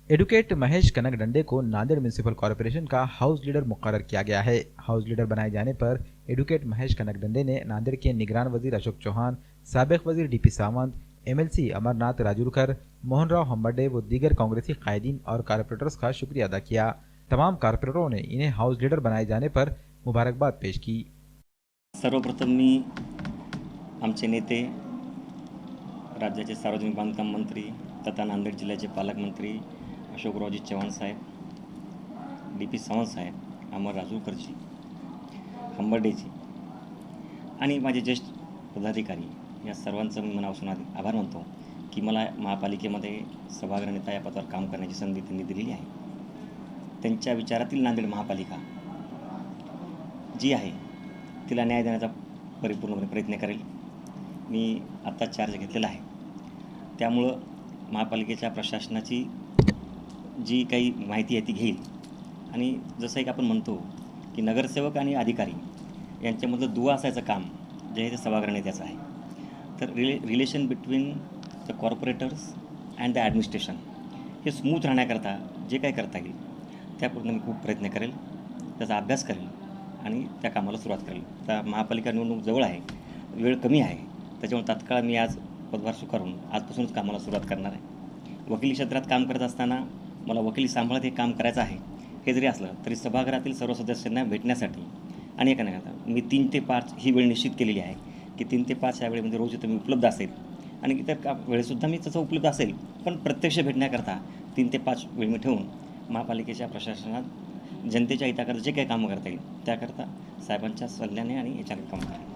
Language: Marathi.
एडवोकेट महेश कनक डंडे को नांदेड़ म्यूनिसिपल कॉरपोरेशन का हाउस लीडर मुकर्रर किया गया है। हाउस लीडर बनाए जाने पर एडवोकेट महेश कनक डंडे ने नांदेड़ के निगरान वजीर अशोक चौहान, साबिक वजीर डीपी सावंत, एमएलसी अमरनाथ राजूरकर, मोहन राव हम्बर्डे व दीगर कांग्रेसी कायदीन और कारपोरेटर्स का शुक्रिया अदा किया। तमाम कारपोरेटरों ने इन्हें हाउस लीडर बनाए जाने पर मुबारकबाद पेश की। सर्वप्रथम मी आमचे नेते, राज्याचे सार्वजनिक बांधकाम मंत्री तथा नांदेड जिल्ह्याचे पालकमंत्री अशोकरावजी चव्हाण साहेब, डीपी सावंत साहेब, अमर राजूरकरजी, हंबर्डेजी आणि माझे ज्येष्ठ पदाधिकारी या सर्वांचं मी मनापासून आभार मानतो की मला महापालिकेमध्ये सभागृह नेता या पदावर काम करण्याची संधी त्यांनी दिलेली आहे। त्यांच्या विचारातील नांदेड महापालिका जी आहे तिला न्याय देण्याचा परिपूर्णपणे प्रयत्न करेल। मी आत्ता चार्ज घेतलेला आहे, त्यामुळं महापालिकेच्या प्रशासनाची जी काही माहिती आहे ती घेईल आणि जसं एक आपण म्हणतो की नगरसेवक आणि अधिकारी यांच्यामधलं दुवा असायचं काम जे आहे ते सभागृह नेत्याचं आहे। तर relation between the corporators and the administration हे स्मूथ राहण्याकरता जे काही करता येईल त्यापूर्ण मी खूप प्रयत्न करेल, त्याचा अभ्यास करेल आणि त्या कामाला सुरुवात करेल। आता महापालिका निवडणूक जवळ आहे, वेळ कमी आहे, त्याच्यामुळे तात्काळ मी आज पदभार स्वीकारून आजपासूनच कामाला सुरुवात करणार आहे। वकिली क्षेत्रात काम करत असताना मला वकिली सांभाळत हे काम करायचं आहे। हे जरी असलं तरी सभागृहातील सर्व सदस्यांना भेटण्यासाठी अनेकांना मी 3 ते 5 ही वेळ निश्चित केलेली आहे की 3 ते 5 या वेळेमध्ये रोज इथं मी उपलब्ध असेल आणि इतर वेळेसुद्धा मी तसं उपलब्ध असेल, पण प्रत्यक्ष भेटण्याकरता 3 ते 5 वेळ मी ठेवून महापालिकेच्या प्रशासनात जनतेच्या हिताकरता जे काही कामं करता येईल त्याकरता साहेबांच्या सल्ल्याने आणि याच्याने काम करेल।